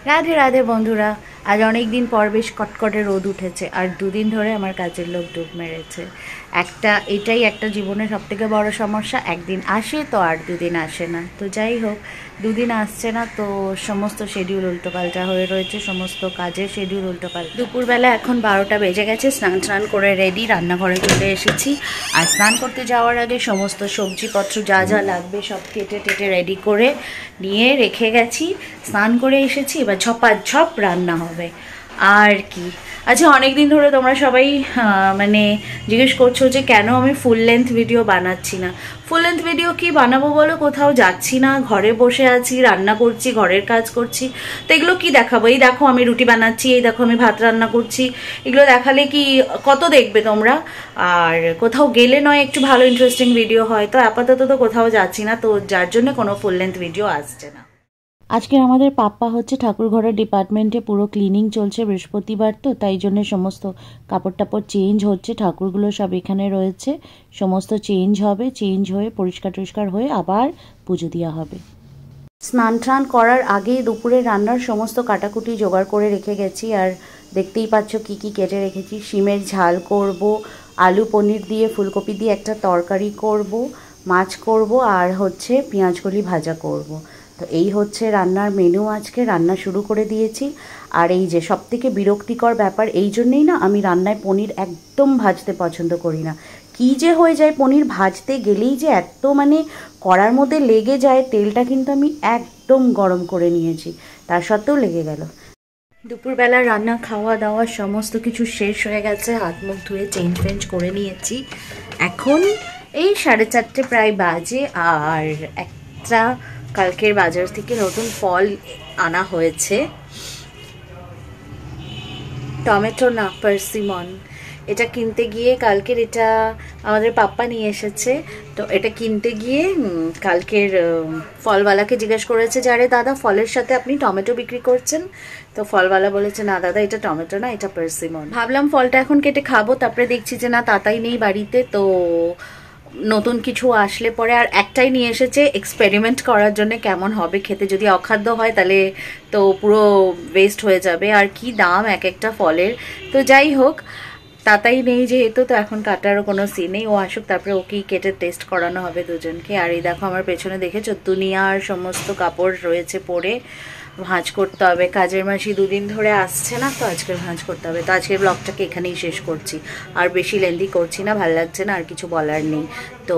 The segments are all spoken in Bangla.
রাধে রাধে বন্ধুরা। আজ অনেক দিন পর বেশ কটকটে রোদ উঠেছে, আর দুদিন ধরে আমার কাজের লোক ডুব মেরেছে। এটাই একটা জীবনের সবথেকে বড় সমস্যা, একদিন আসে তো আর দুদিন আসে না। তো যাই হোক, দুদিন আসছে না তো সমস্ত শিডিউল উল্টোপাল্টা হয়ে রয়েছে, সমস্ত কাজের শিডিউল উল্টোপাল্টা। দুপুরবেলা এখন 12টা বেজে গেছে, স্নান করে রেডি, রান্নাঘরে চলে এসেছি। আর স্নান করতে যাওয়ার আগে সমস্ত সবজিপত্র যা যা লাগবে সব কেটে টেটে রেডি করে নিয়ে রেখে গেছি। স্নান করে এসেছি, এবার ঝপাঝপ রান্না হবে আর কি। আচ্ছা, অনেক দিন ধরে তোমরা সবাই মানে জিজ্ঞেস করছো যে কেন আমি ফুল লেন্থ ভিডিও বানাচ্ছি না। ফুল লেন্থ ভিডিও কি বানাবো বলো, কোথাও যাচ্ছি না, ঘরে বসে আছি, রান্না করছি, ঘরের কাজ করছি, তো এগুলো কি দেখাবো? এই দেখো আমি রুটি বানাচ্ছি, এই দেখো আমি ভাত রান্না করছি, এগুলো দেখালে কি কত দেখবে তোমরা? আর কোথাও গেলে নয় একটু ভালো ইন্টারেস্টিং ভিডিও হয়, তো আপাতত তো কোথাও যাচ্ছি না, তো যার জন্য কোনো ফুল লেন্থ ভিডিও আসছে না। আজকে আমাদের পাপ্পা হচ্ছে ঠাকুরঘরের ডিপার্টমেন্টে, পুরো ক্লিনিং চলছে, বৃহস্পতিবার তো তাই জন্য সমস্ত কাপড় টাপড় চেঞ্জ হচ্ছে, ঠাকুরগুলো সব এখানে রয়েছে, সমস্ত চেঞ্জ হবে, চেঞ্জ হয়ে পরিষ্কার টরিষ্কার হয়ে আবার পুজো দেওয়া হবে। স্নান টান করার আগেই দুপুরে রান্নার সমস্ত কাটাকুটি জোগাড় করে রেখে গেছি। আর দেখতেই পাচ্ছ কি কি কেটে রেখেছি। শিমের ঝাল করব, আলু পনির দিয়ে ফুলকপি দিয়ে একটা তরকারি করব, মাছ করব, আর হচ্ছে পেঁয়াজকলি ভাজা করব। তো এই হচ্ছে রান্নার মেনু। আজকে রান্না শুরু করে দিয়েছি। আর এই যে সবথেকে বিরক্তিকর ব্যাপার, এই জন্যেই না আমি রান্নায় পনির একদম ভাজতে পছন্দ করি না। কী যে হয়ে যায়, পনির ভাজতে গেলেই যে এত মানে কড়ার মধ্যে লেগে যায়। তেলটা কিন্তু আমি একদম গরম করে নিয়েছি, তার সত্ত্বেও লেগে গেল। দুপুরবেলা রান্না খাওয়া দাওয়া সমস্ত কিছু শেষ হয়ে গেছে, হাত মুখ ধুয়ে চেঞ্জ ফেঞ্জ করে নিয়েছি। এখন এই 4:30 প্রায় বাজে। আর একটা কালকের বাজার থেকে নতুন ফল আনা হয়েছে, টমেটো না পার্সিমন। এটা কিনতে গিয়ে কালকের, এটা আমাদের পাপ্পা নিয়ে এসেছে, তো এটা কিনতে গিয়ে কালকের ফলওয়ালাকে জিজ্ঞেস করেছে যে আরে দাদা, ফলের সাথে আপনি টমেটো বিক্রি করছেন? তো ফলওয়ালা বলেছে না দাদা, এটা টমেটো না, এটা পার্সিমন। ভাবলাম ফলটা এখন কেটে খাবো, তারপরে দেখছি যে না, তাতাই নেই বাড়িতে, তো নতুন কিছু আসলে পরে। আর একটাই নিয়ে এসেছে এক্সপেরিমেন্ট করার জন্য, কেমন হবে খেতে। যদি অখাদ্য হয় তাহলে তো পুরো ওয়েস্ট হয়ে যাবে। আর কি দাম এক একটা ফলের। তো যাই হোক, তাতাই নেই যেহেতু, তো এখন কাটারও কোনো সিন নেই। ও আসুক, তারপরে ওকেই কেটে টেস্ট করানো হবে দুজনকে। আর এই দেখো আমার পেছনে দেখেছো, দুনিয়ার সমস্ত কাপড় রয়েছে পরে, ভাঁজ করতে হবে। কাজের মাসি দুদিন ধরে আসছে না, তো আজকে ভাঁজ করতে হবে। তো আজকের ব্লগটাকে এখানেই শেষ করছি, আর বেশি লেন্দি করছি না, ভালো লাগছে না, আর কিছু বলার নেই। তো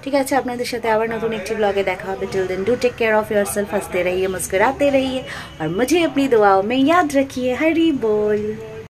ঠিক আছে, আপনাদের সাথে আবার নতুন একটি ব্লগে দেখা হবে। Till then do take care of yourself, हंसते रहिए, मुस्कुराते रहिए, और मुझे अपनी दुआओं में याद रखिए। हरी बोल।